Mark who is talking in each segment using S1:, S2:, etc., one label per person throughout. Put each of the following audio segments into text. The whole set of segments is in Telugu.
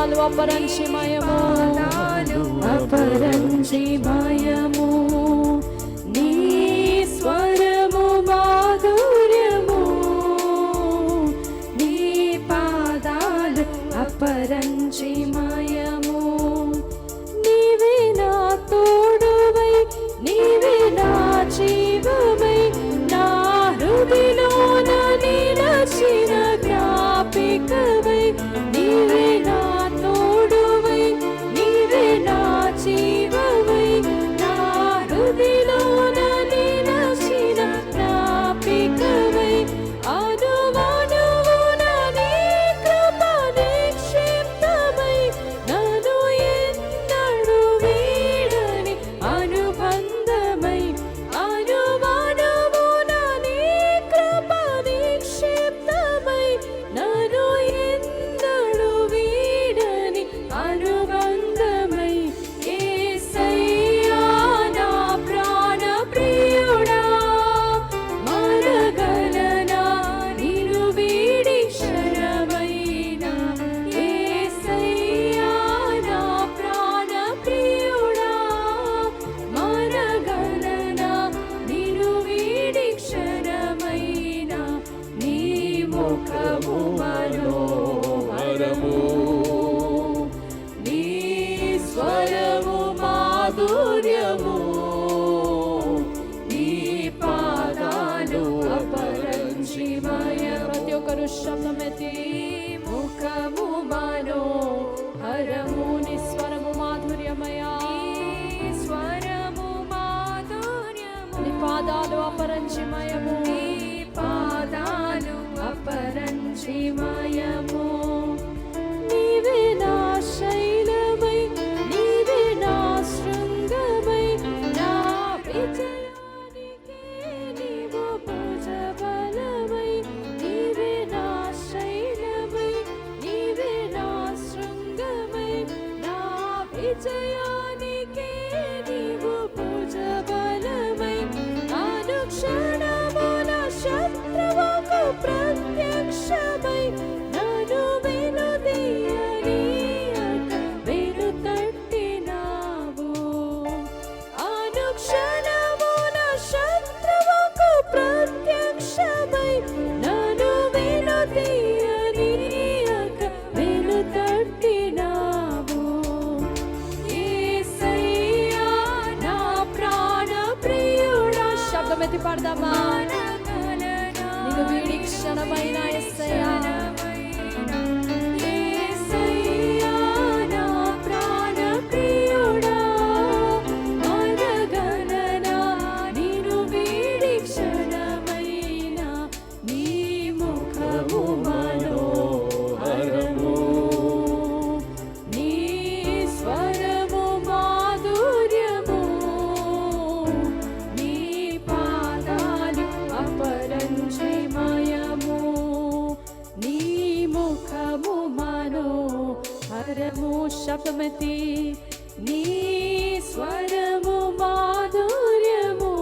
S1: పాదాలు అపరంజిమయము, అపరంజిమయము. నీ స్వరము మాధుర్యము, నీ పాదాలు అపరంజిమయము. నీవే నా తోడువై, నీవే నా జీవమై, నా హృదయలోన నిలచిన జ్ఞాపికవై. నీవే నా తోడువై, నీవే నా జీవమై, నా హృదయలోన నిలచిన జ్ఞాపికవై. అనుమానమున నీ కృప నిక్షిప్తమై, నన్ను ఎన్నడూ వీడని అనుబంధమై. అనుమానమున నీ కృప నిక్షిప్తమై, నన్ను ఎన్నడూ వీడని అనుబంధమై. యేసయ్యా నా ప్రాణ ప్రియుడా, మరగలనా నిన్ను వీడి క్షణమైనా. యేసయ్యా నా ప్రాణ ప్రియుడా, మరగలనా నిన్ను వీడి క్షణమైనా. నీ ముఖము మనోహరము, నీ స్వరము మాధుర్యము, నీ పాదాలు అపరంజిమయ. ప్రతి ఒక్కరు శబ్దమెత్తి ముఖము మనోహరము, నీ స్వరము మాధుర్యమయా, స్వరము మాధుర్యము. నీ పాదాలు అపరంజిమయము, నీ పాదాలు అపరంజిమయము. నీవే నా శైలమై, నీవే నా శృంగమై, నా విజయానికే నీవు భుజబలమై. నీవే నా శైలమై, నీవే నా శృంగమై, నా విజయానికే నీవు భుజబలమై. అనుక్షణమున శత్రువుకు ప్రత్యక్షమై, నన్ను వెనుదీయనీయక వెనుతట్టినావు. అనుక్షణమున శత్రువుకు ప్రత్యక్షమై, నన్ను వెనుదీయనీయక వెనుతట్టినావు. యేసయ్యా నా ప్రాణ ప్రియుడా, శబ్దమెత్తి పాడదామా. నిన్ను వీడి క్షణమైన యేసయ్యా, యేసయ్యా నా ప్రాణ ప్రియుడా, మరగలనా నిన్ను వీడి క్షణమైన. నీ ముఖము మనోహరము, నీ స్వరము మాధుర్యము, నీ పాదాలు అపరంజిమయము, నీ ముఖము మనోహరము. శబ్దమెత్తి నీ స్వరము మాధుర్యము.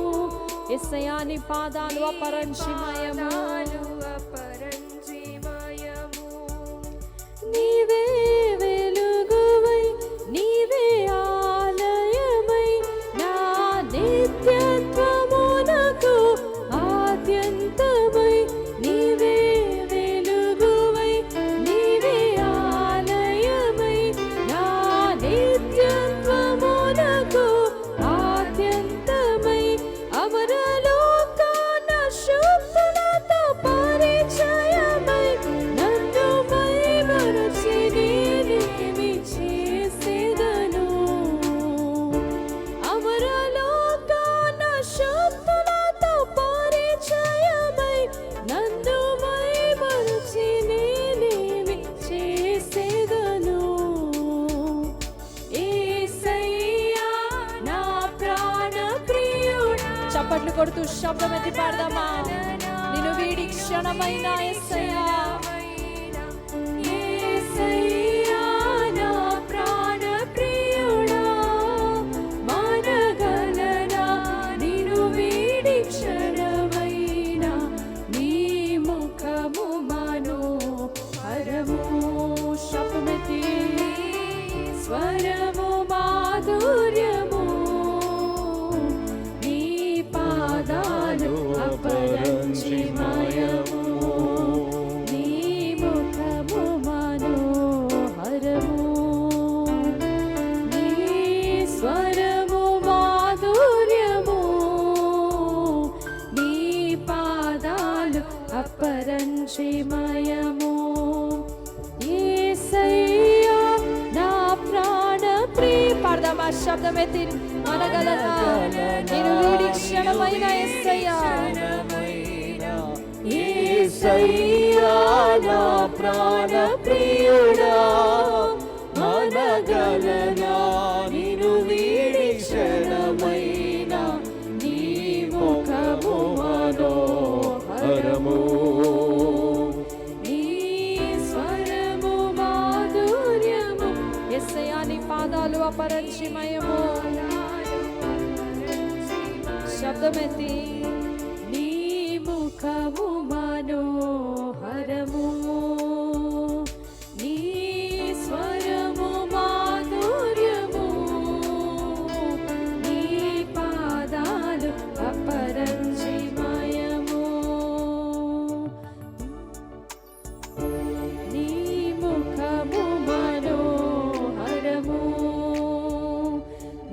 S1: యేసయ్యా నీ పాదాలు అపరంజిమయము, నీవే వెలుగువై, నీవే ఆలయమై, నా నిత్యత్వమునకు ఆద్యంతమై. నీవే వెలుగువై, నీవే ఆలయమై, నా నిత్యత్వమునకు ఆద్యంతమై. అమరలోకాన శుద్ధులతో పరిచయమై, నన్ను మైమరచి నేనేమి చేసేదను. అమరలోకాన శుద్ధులతో పరిచయమై, నన్ను మైమరచి నేనేమి చేసేదను. యేసయ్యా నా ప్రాణ ప్రియుడా. చప్పట్లు కొడుతూ శబ్దమెత్తి పాడదామా. నిన్ను వీడి క్షణమైన యేసయ్యా, యేసయ్యా నా ప్రాణ ప్రియుడా, మరగలనా నిన్ను వీడి క్షణమైన. నీ ముఖము మనోహరము, శబ్దమెత్తి శబ్దమెత్తి మనగలనా నేను వీడి క్షణమైన యేసయ్యా
S2: యేసయ్యా నా ప్రాణ ప్రియుడా మనగలనా నిన్ను వీడి క్షణమైన నీ ముఖము మనోహరము
S1: నీ స్వరము మాధుర్యము యేసయ్యా నీ పాదాలు అపరంజిమయము శబ్దమెత్తి నీ ముఖము మనోహరము నీ స్వరము మాధుర్యము నీ పాదాలు అపరంజిమయము నీ ముఖము మనోహరము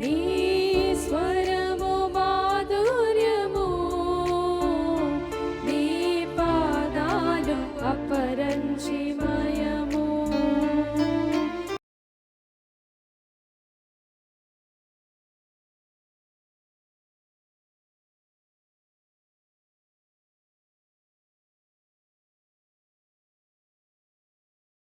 S1: నీ స్వరము మాధుర్యము నీ పాదాలు అపరంజిమయము